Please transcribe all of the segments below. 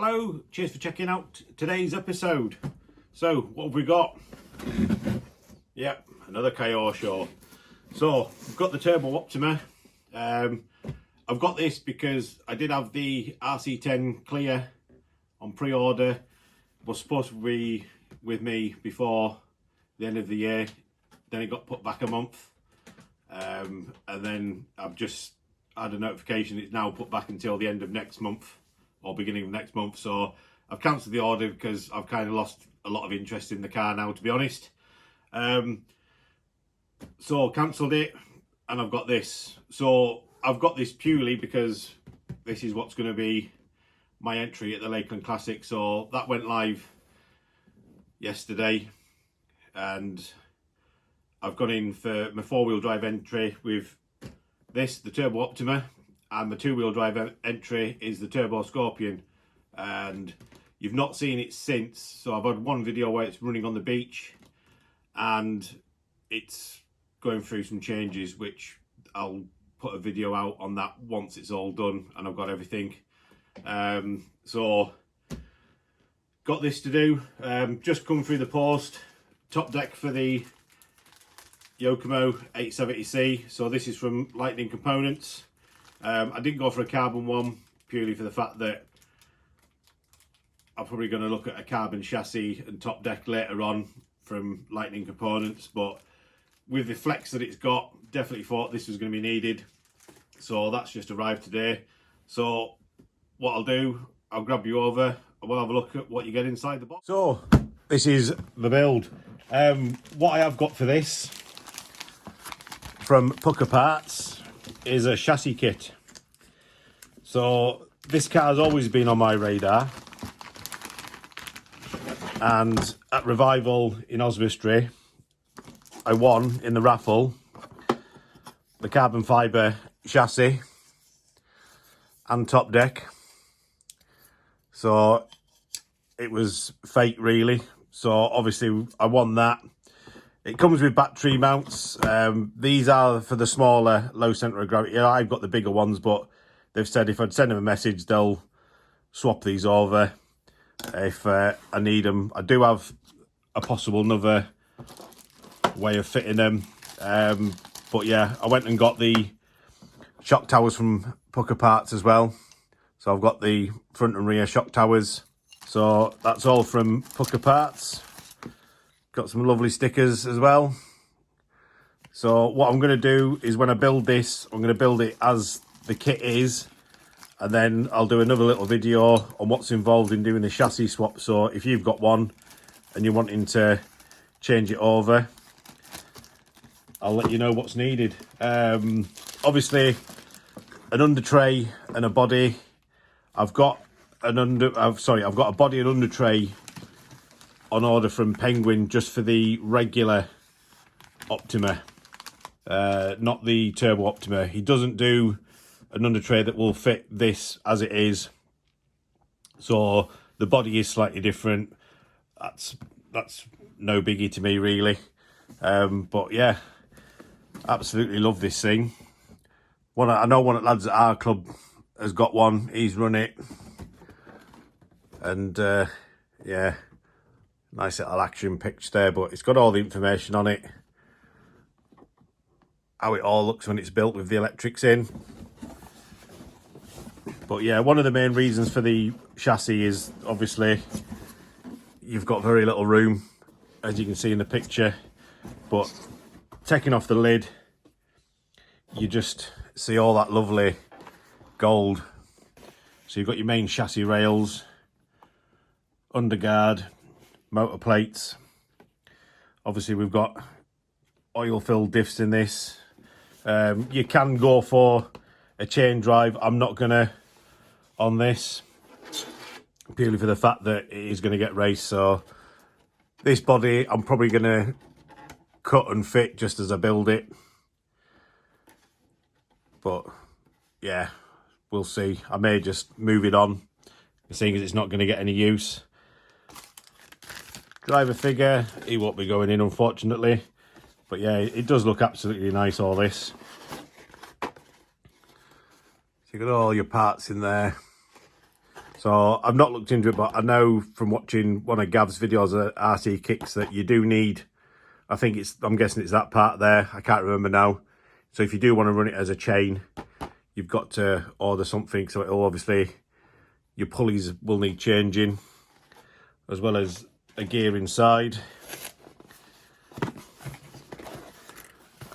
Hello, cheers for checking out today's episode. So, what have we got? Yep, another Kyosho. So, I've got the Turbo Optima. I've got this because I did have the RC10 clear on pre-order. It was supposed to be with me before the end of the year. Then it got put back a month. And then I've just had a notification it's now put back until the end of next month or beginning of next month. So I've cancelled the order because I've kind of lost a lot of interest in the car now, to be honest. So cancelled it, and I've got this. So I've got this purely because this is what's going to be my entry at the Lakeland Classic. So that went live yesterday, and I've gone in for my four-wheel drive entry with this, the Turbo Optima, and my two-wheel drive entry is the Turbo Scorpion. And you've not seen it since, so I've had one video where it's running on the beach and it's going through some changes, which I'll put a video out on that once it's all done and I've got everything. So got this to do, just come through the post, top deck for the Yokomo 870C. So this is from Lightning Components. I didn't go for a carbon one purely for the fact that I'm probably going to look at a carbon chassis and top deck later on from Lightning Components, but with the flex that it's got, definitely thought this was going to be needed. So that's just arrived today. So what I'll do, I'll grab you over and we'll have a look at what you get inside the box. So this is the build. What I have got for this from Pukka parts is a chassis kit. So this car's always been on my radar, and at Revival in Oswestry I won in the raffle the carbon fibre chassis and top deck. So it was fate really. So obviously I won that. It comes with battery mounts. These are for the smaller low centre of gravity. I've got the bigger ones, but they've said if I'd send them a message, they'll swap these over if I need them. I do have a possible another way of fitting them. But yeah, I went and got the shock towers from Pukka parts as well. So I've got the front and rear shock towers. So that's all from Pukka parts. Got some lovely stickers as well. So what I'm going to do is when I build this, I'm going to build it as the kit is, and then I'll do another little video on what's involved in doing the chassis swap. So if you've got one and you're wanting to change it over, I'll let you know what's needed. Obviously an under tray and a body. I've got a body and under tray on order from Penguin just for the regular Optima, not the Turbo Optima. He doesn't do an under tray that will fit this as it is, so the body is slightly different. That's no biggie to me really. But yeah, absolutely love this thing. I know one of the lads at our club has got one. He's run it, and yeah, nice little action picture there, but it's got all the information on it, how it all looks when it's built with the electrics in. But yeah, one of the main reasons for the chassis is obviously you've got very little room, as you can see in the picture, but taking off the lid, you just see all that lovely gold. So you've got your main chassis rails, underguard, motor plates. Obviously we've got oil filled diffs in this. You can go for a chain drive. I'm not gonna on this, purely for the fact that it is going to get raced. So this body I'm probably going to cut and fit just as I build it, but yeah, we'll see. I may just move it on, seeing as it's not going to get any use. Driver figure, he won't be going in unfortunately, but yeah, it does look absolutely nice, all this. So you've got all your parts in there. So I've not looked into it, but I know from watching one of Gav's videos at RC Kicks that you do need, I'm guessing it's that part there. I can't remember now. So if you do want to run it as a chain, you've got to order something. So it'll obviously, your pulleys will need changing, as well as a gear inside.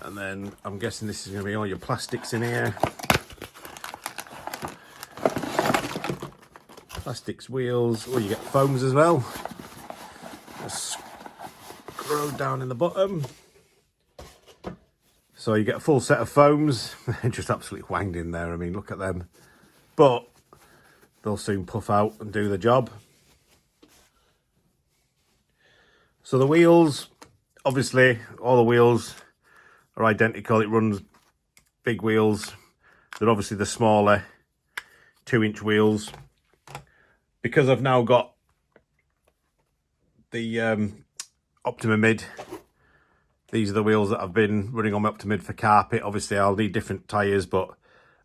And then I'm guessing this is going to be all your plastics in here. Plastics, wheels. Oh, you get foams as well. Just screw down in the bottom. So you get a full set of foams. They're just absolutely wanged in there. I mean, look at them. But they'll soon puff out and do the job. So the wheels, obviously, all the wheels are identical. It runs big wheels. They're obviously the smaller 2-inch wheels. Because I've now got the Optima Mid, these are the wheels that I've been running on my Optima Mid for carpet. Obviously, I'll need different tyres, but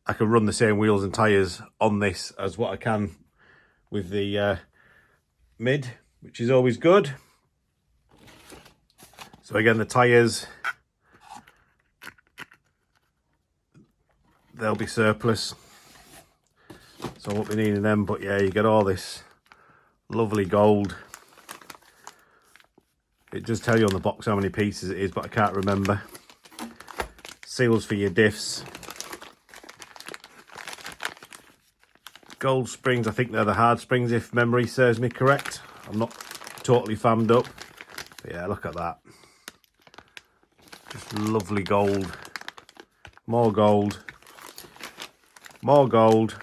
I can run the same wheels and tyres on this as what I can with the Mid, which is always good. So again, the tyres, they'll be surplus, so I won't be needing them. But yeah, you get all this lovely gold. It does tell you on the box how many pieces it is, but I can't remember. Seals for your diffs. Gold springs, I think they're the hard springs if memory serves me correct. I'm not totally fammed up. But yeah, look at that. Just lovely gold. More gold. More gold.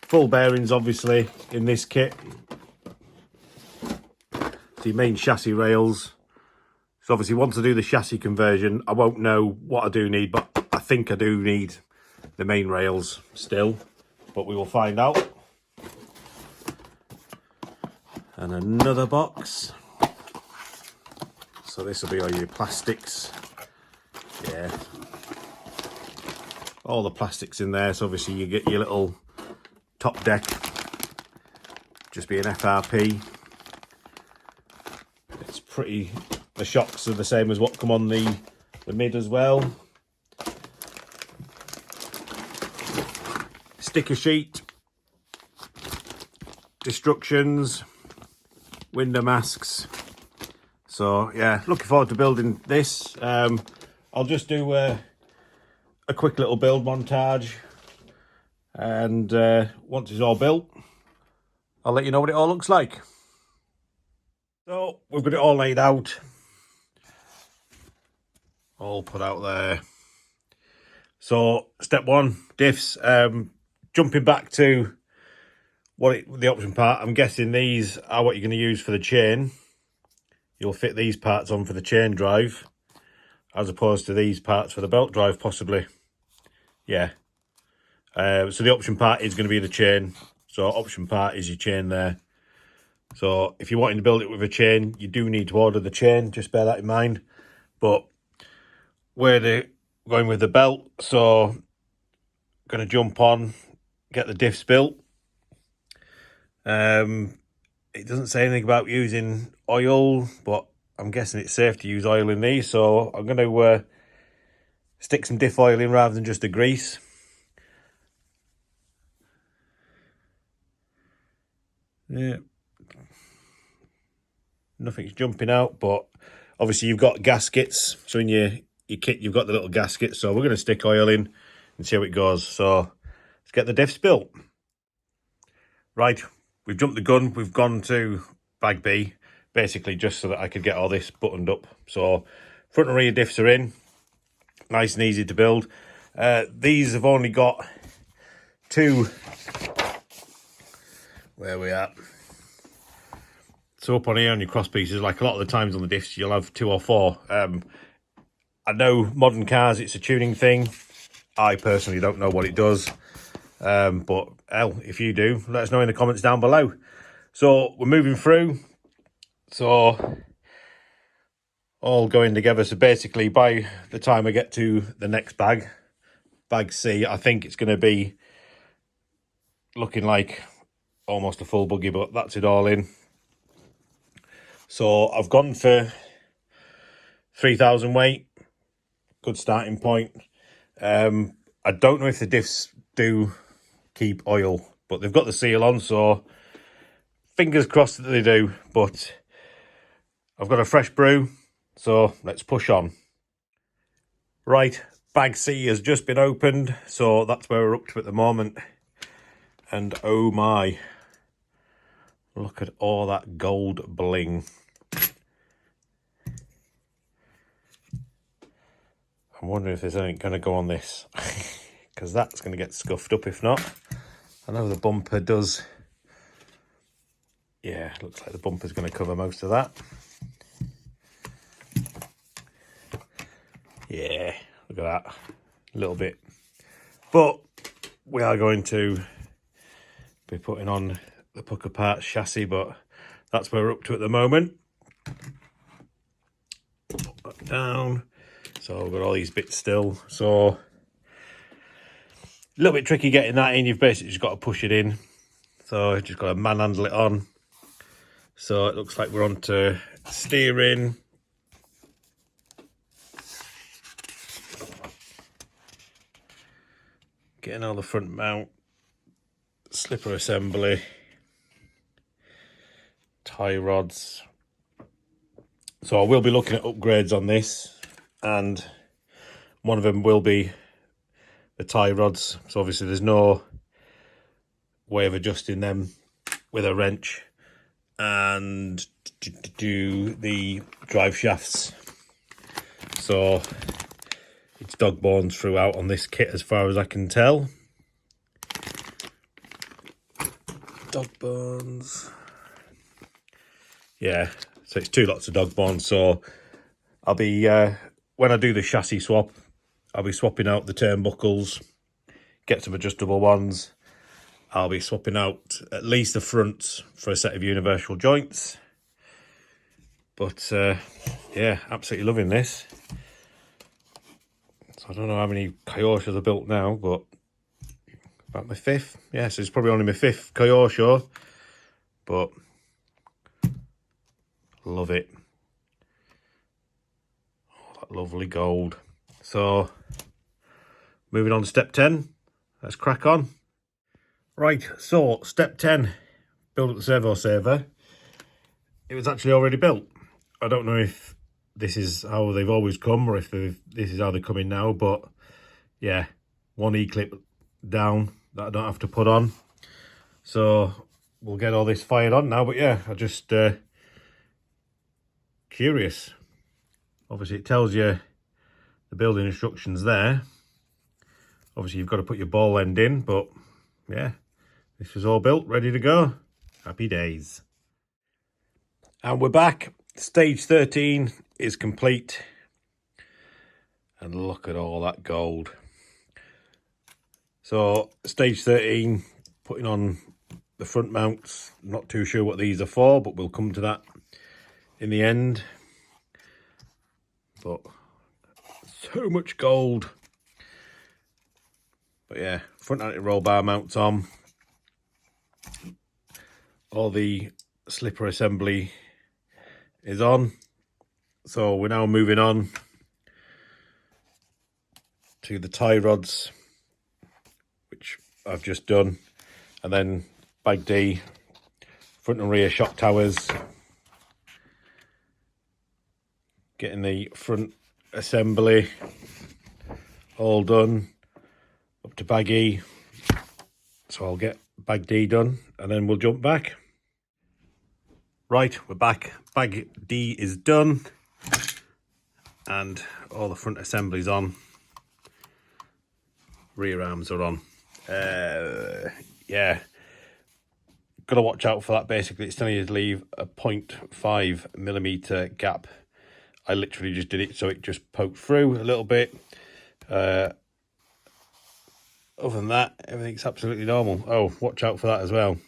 Full bearings, obviously, in this kit. So your main chassis rails. So obviously, once I do the chassis conversion, I won't know what I do need, but I think I do need the main rails still. But we will find out. And another box. So this will be all your plastics. Yeah. All the plastics in there. So obviously you get your little top deck. Just be an FRP. It's pretty, the shocks are the same as what come on the Mid as well. Sticker sheet. Destructions. Window masks. So yeah, looking forward to building this. I'll just do a quick little build montage, and once it's all built, I'll let you know what it all looks like. So we've got it all laid out, all put out there. So step one, diffs. Jumping back to the option part, I'm guessing these are what you're going to use for the chain. You'll fit these parts on for the chain drive, as opposed to these parts for the belt drive, possibly. Yeah. So the option part is going to be the chain. So option part is your chain there. So if you're wanting to build it with a chain, you do need to order the chain. Just bear that in mind. But we're going with the belt. So going to jump on, get the diffs built. It doesn't say anything about using oil, but I'm guessing it's safe to use oil in these. So I'm going to stick some diff oil in rather than just the grease. Yeah. Nothing's jumping out, but obviously you've got gaskets. So in your kit, you've got the little gaskets. So we're going to stick oil in and see how it goes. So let's get the diffs built. Right, we've jumped the gun. We've gone to bag B, basically just so that I could get all this buttoned up. So front and rear diffs are in. Nice and easy to build. These have only got two. Where we at? So up on here on your cross pieces, like a lot of the times on the diffs, you'll have 2 or 4. I know modern cars, it's a tuning thing. I personally don't know what it does. But hell, if you do, let us know in the comments down below. So we're moving through. So all going together. So basically by the time I get to the next bag, bag C, I think it's going to be looking like almost a full buggy, but that's it all in. So I've gone for 3,000 weight, good starting point. I don't know if the diffs do keep oil, but they've got the seal on, so fingers crossed that they do. But I've got a fresh brew, so let's push on. Right, bag C has just been opened, so that's where we're up to at the moment. And oh my, look at all that gold bling. I'm wondering if there's anything going to go on this, because that's going to get scuffed up if not. I know the bumper does. Yeah, looks like the bumper's going to cover most of that. Yeah, look at that. A little bit. But we are going to be putting on the Pukka parts chassis, but that's where we're up to at the moment. Put that down. So we've got all these bits still. So a little bit tricky getting that in. You've basically just got to push it in. So I've just got to manhandle it on. So it looks like we're on to steering. Getting all the front mount, slipper assembly, tie rods. So I will be looking at upgrades on this, and one of them will be the tie rods. So obviously there's no way of adjusting them with a wrench, and to do the drive shafts. So it's dog bones throughout on this kit as far as I can tell. Dog bones. Yeah, so it's 2 lots of dog bones. So I'll be, when I do the chassis swap, I'll be swapping out the turnbuckles, get some adjustable ones. I'll be swapping out at least the fronts for a set of universal joints. But yeah, absolutely loving this. So I don't know how many Kyoshos are built now, but about my 5th. Yeah, so it's probably only my 5th Kyosho, but love it. Oh, that lovely gold. So moving on to step 10. Let's crack on. Right, so step 10, build up the servo saver. It was actually already built. I don't know if this is how they've always come or if this is how they come in now, but yeah, one E-clip down that I don't have to put on. So we'll get all this fired on now, but yeah, I just curious. Obviously it tells you the building instructions there. Obviously you've got to put your ball end in, but yeah, this is all built, ready to go. Happy days. And we're back. Stage 13 is complete. And look at all that gold. So stage 13, putting on the front mounts. Not too sure what these are for, but we'll come to that in the end. But so much gold. But yeah, front anti-roll bar mounts on. All the slipper assembly is on. So we're now moving on to the tie rods, which I've just done. And then bag D, front and rear shock towers. Getting the front assembly all done. Up to bag E. So I'll get bag D done and then we'll jump back. Right, we're back. Bag D is done. And all the front assembly's on. Rear arms are on. Yeah. Gotta watch out for that. Basically, it's telling you to leave a 0.5mm gap. I literally just did it so it just poked through a little bit. Other than that, everything's absolutely normal. Oh, watch out for that as well.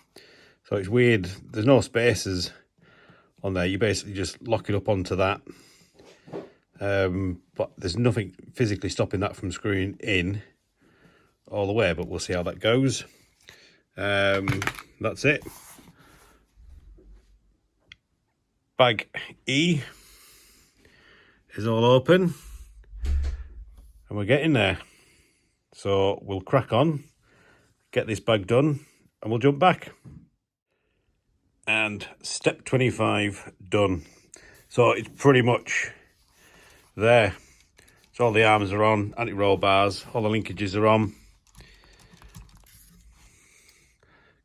So it's weird. There's no spaces on there. You basically just lock it up onto that. But there's nothing physically stopping that from screwing in all the way, but we'll see how that goes. That's it. Bag E is all open and we're getting there. So we'll crack on, get this bag done, and we'll jump back. And step 25 done. So it's pretty much there. So all the arms are on, anti-roll bars, all the linkages are on.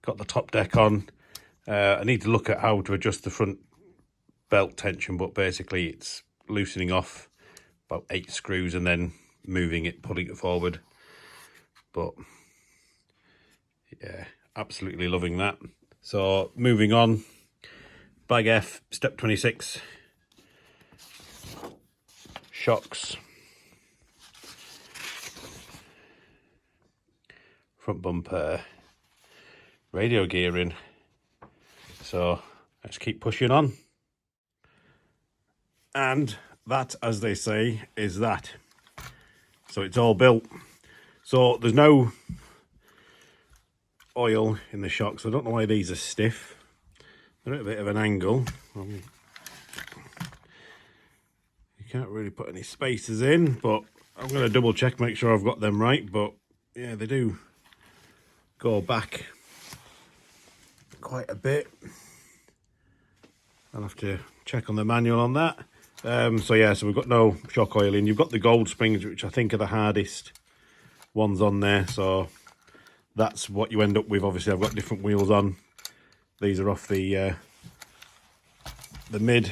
Got the top deck on. I need to look at how to adjust the front belt tension, but basically it's loosening off about 8 screws and then moving it, pulling it forward. But yeah, absolutely loving that. So moving on, bag F, step 26, shocks, front bumper, radio gearing. So let's keep pushing on. And that, as they say, is that. So it's all built. So there's no oil in the shocks. I don't know why these are stiff. They're at a bit of an angle. You can't really put any spacers in, but I'm going to double check, make sure I've got them right. But yeah, they do go back quite a bit. I'll have to check on the manual on that. So yeah, so we've got no shock oil in. You've got the gold springs, which I think are the hardest ones on there. So that's what you end up with. Obviously, I've got different wheels on. These are off the mid.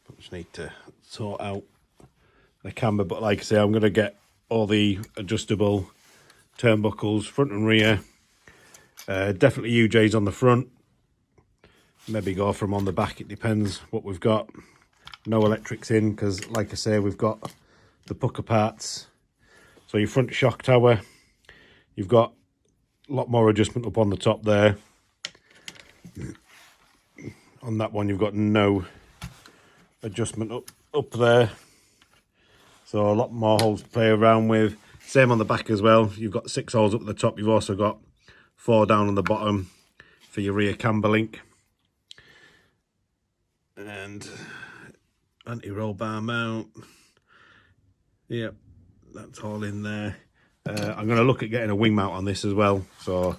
I just need to sort out the camber. But like I say, I'm going to get all the adjustable turnbuckles, front and rear. Definitely UJs on the front. Maybe go from on the back, it depends what we've got. No electrics in, because like I say, we've got the Pukka parts. So your front shock tower, you've got a lot more adjustment up on the top there. On that one, you've got no adjustment up there. So a lot more holes to play around with. Same on the back as well. You've got 6 holes up at the top. You've also got 4 down on the bottom for your rear camber link. And anti-roll bar mount. Yep, that's all in there. I'm going to look at getting a wing mount on this as well. So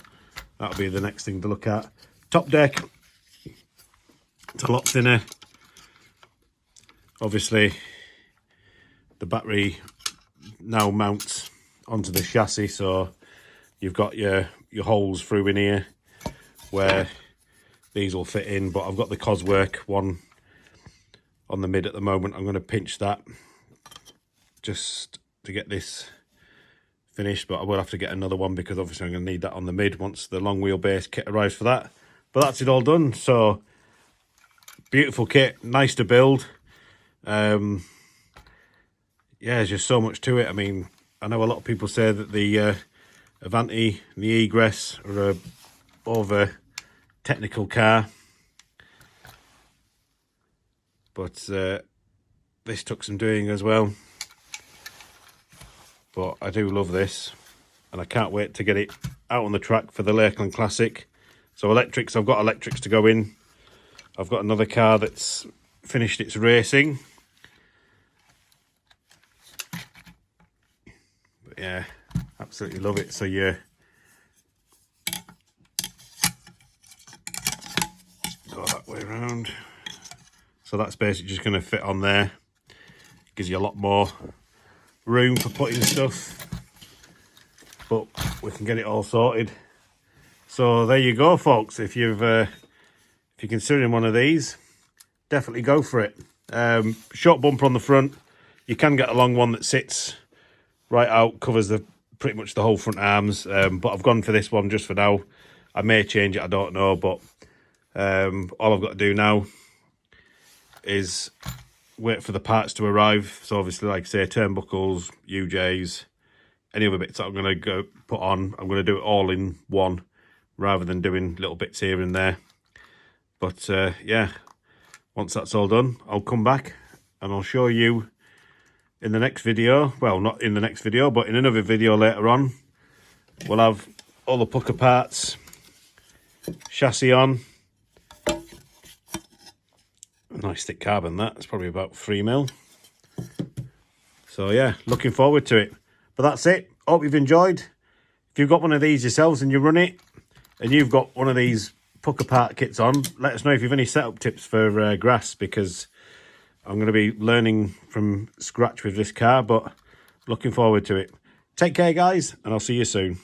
that'll be the next thing to look at. Top deck. It's a lot thinner. Obviously, the battery now mounts onto the chassis. So you've got your holes through in here where these will fit in. But I've got the Coswork one on the mid at the moment. I'm going to pinch that just to get this finished, but I will have to get another one because obviously I'm going to need that on the mid once the long wheelbase kit arrives for that. But that's it all done. So beautiful kit, nice to build. Yeah, there's just so much to it. I mean, I know a lot of people say that the Avanti and the Egress are a over technical car, but this took some doing as well. But I do love this, and I can't wait to get it out on the track for the Lakeland Classic. So electrics, I've got electrics to go in. I've got another car that's finished its racing. But yeah, absolutely love it. So yeah, go that way around. So that's basically just going to fit on there. Gives you a lot more room for putting stuff, but we can get it all sorted. So there you go, folks. If you're considering one of these, definitely go for it. Short bumper on the front. You can get a long one that sits right out, covers pretty much the whole front arms, but I've gone for this one just for now. I may change it, I don't know, but all I've got to do now is wait for the parts to arrive. So obviously, like I say, turnbuckles, UJs, any other bits that I'm going to go put on, I'm going to do it all in one rather than doing little bits here and there. But yeah, once that's all done, I'll come back and I'll show you in the next video. Well, not in the next video, but in another video later on, we'll have all the Pukka parts, chassis on. Nice thick carbon that. It's probably about 3mm. So yeah, looking forward to it. But that's it. Hope you've enjoyed. If you've got one of these yourselves and you run it, and you've got one of these Pukka part kits on, let us know if you've any setup tips for grass, because I'm going to be learning from scratch with this car, but looking forward to it. Take care, guys, and I'll see you soon.